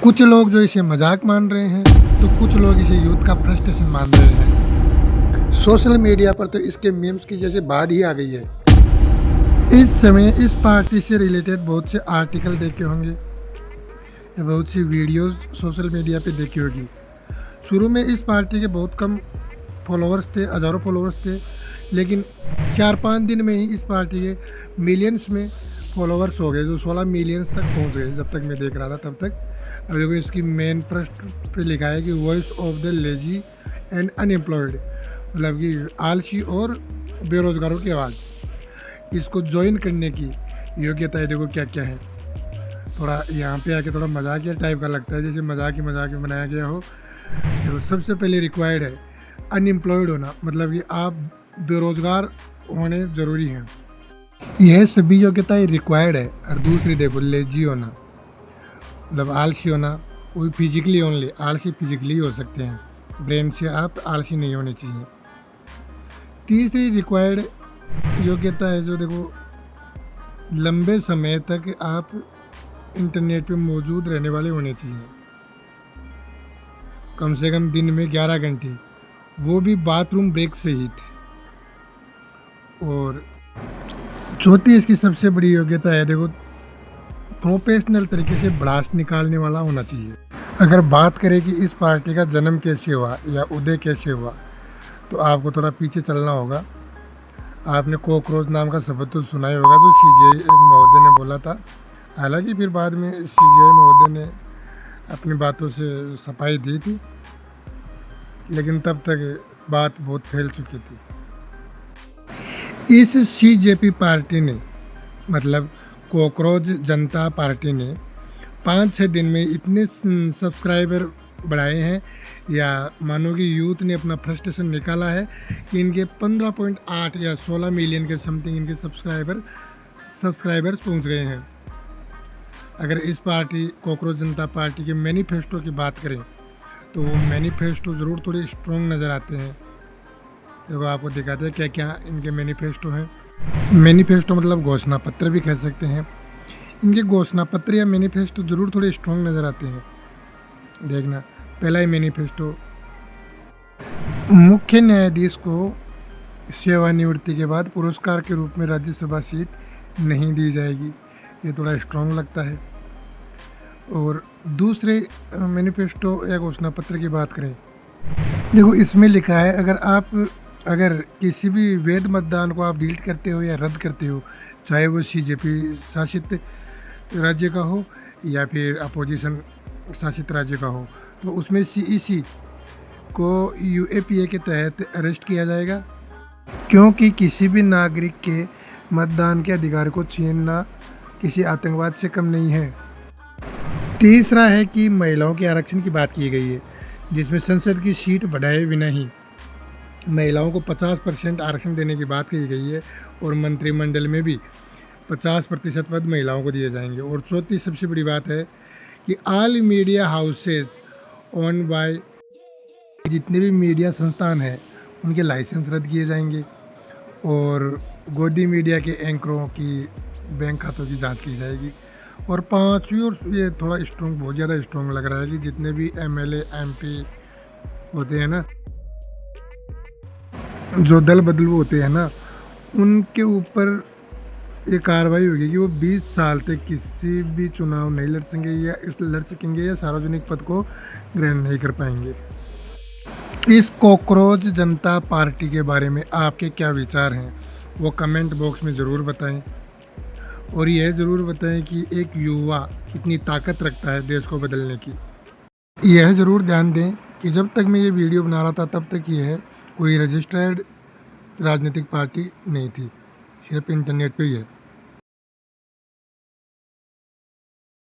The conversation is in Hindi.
कुछ लोग जो इसे मजाक मान रहे हैं तो कुछ लोग इसे यूथ का फ्रस्ट्रेशन मान रहे हैं। सोशल मीडिया पर तो इसके मीम्स की जैसे बाढ़ ही आ गई है। इस समय इस पार्टी से रिलेटेड बहुत से आर्टिकल देखे होंगे या बहुत सी वीडियोस सोशल मीडिया पे देखी होगी। शुरू में इस पार्टी के बहुत कम फॉलोअर्स थे, हज़ारों फॉलोअर्स थे, लेकिन 4-5 दिन में ही इस पार्टी के मिलियंस में फॉलोअर्स हो गए, जो 16 मिलियंस तक पहुंच गए। जब तक मैं देख रहा था तब तक। अब देखो इसकी मेन पृष्ठ पे लिखा है कि voice of the lazy and unemployed, मतलब कि आलसी और बेरोजगारों की आवाज़। इसको ज्वाइन करने की योग्यता है, देखो क्या क्या है। थोड़ा यहाँ पे आके थोड़ा मजाकिया टाइप का लगता है, जैसे मजाक ही बनाया गया हो। देखो सबसे पहले रिक्वायर्ड है अनएम्प्लॉयड होना, मतलब कि आप बेरोजगार होने ज़रूरी हैं। यह सभी योग्यताएं रिक्वायर्ड है। और दूसरी देखो लेजी होना, मतलब आलसी होना, वो फिजिकली ओनली, आलसी फिजिकली हो सकते हैं, ब्रेन से आप आलसी नहीं होने चाहिए। तीसरी रिक्वायर्ड योग्यता है जो देखो लंबे समय तक आप इंटरनेट पे मौजूद रहने वाले होने चाहिए, कम से कम दिन में 11 घंटे, वो भी बाथरूम ब्रेक सहित। और चौथी इसकी सबसे बड़ी योग्यता है देखो प्रोफेशनल तरीके से ब्लास्ट निकालने वाला होना चाहिए। अगर बात करें कि इस पार्टी का जन्म कैसे हुआ या उदय कैसे हुआ, तो आपको थोड़ा पीछे चलना होगा। आपने कॉकरोच नाम का शब्द तो सुना ही होगा, जो सीजीआई महोदय ने बोला था। हालांकि फिर बाद में सीजीआई महोदय ने अपनी बातों से सफाई दी थी, लेकिन तब तक बात बहुत फैल चुकी थी। इस सीजेपी पार्टी ने, मतलब कॉकरोच जनता पार्टी ने 5-6 दिन में इतने सब्सक्राइबर बढ़ाए हैं, या मानो कि यूथ ने अपना फ्रस्ट्रेशन निकाला है कि इनके 15.8 या 16 मिलियन के समथिंग इनके सब्सक्राइबर्स पहुंच गए हैं। अगर इस पार्टी कॉकरोच जनता पार्टी के मैनिफेस्टो की बात करें तो वो मैनिफेस्टो ज़रूर थोड़े स्ट्रॉन्ग नज़र आते हैं। देखो आपको दिखाते हैं क्या क्या इनके मैनिफेस्टो हैं। मैनिफेस्टो मतलब घोषणा पत्र भी कह सकते हैं। इनके घोषणा पत्र या मैनिफेस्टो ज़रूर थोड़े स्ट्रॉन्ग नज़र आते हैं। देखना, पहला ही मैनिफेस्टो, मुख्य न्यायाधीश को सेवानिवृत्ति के बाद पुरस्कार के रूप में राज्यसभा सीट नहीं दी जाएगी। ये थोड़ा स्ट्रॉन्ग लगता है। और दूसरे मैनिफेस्टो या घोषणा पत्र की बात करें, देखो इसमें लिखा है अगर किसी भी वैध मतदान को आप डिलीट करते हो या रद्द करते हो, चाहे वो सीजेपी शासित राज्य का हो या फिर अपोजिशन शासित राज्य का हो, तो उसमें सीईसी को यूएपीए के तहत अरेस्ट किया जाएगा, क्योंकि किसी भी नागरिक के मतदान के अधिकार को छीनना किसी आतंकवाद से कम नहीं है। तीसरा है कि महिलाओं के आरक्षण की बात की गई है, जिसमें संसद की सीट बढ़ाए बिना ही महिलाओं को 50% आरक्षण देने की बात कही गई है, और मंत्रिमंडल में भी 50% पद महिलाओं को दिए जाएंगे। और चौथी सबसे बड़ी बात है कि all media houses own by, जितने भी मीडिया संस्थान हैं उनके लाइसेंस रद्द किए जाएंगे, और गोदी मीडिया के एंकरों की बैंक खातों की जांच की जाएगी। और पांचवी, और ये थोड़ा स्ट्रॉन्ग, बहुत ज़्यादा स्ट्रॉन्ग लग रहा है, कि जितने भी एमएलए एमपी होते हैं ना, जो दल बदलू होते हैं ना, उनके ऊपर ये कार्रवाई होगी कि वो 20 साल तक किसी भी चुनाव नहीं लड़ सकेंगे या सार्वजनिक पद को ग्रहण नहीं कर पाएंगे। इस कॉकरोच जनता पार्टी के बारे में आपके क्या विचार हैं, वो कमेंट बॉक्स में ज़रूर बताएं। और यह ज़रूर बताएं कि एक युवा कितनी ताकत रखता है देश को बदलने की। यह ज़रूर ध्यान दें कि जब तक मैं ये वीडियो बना रहा था तब तक यह कोई रजिस्टर्ड राजनीतिक पार्टी नहीं थी, सिर्फ इंटरनेट पे ही है।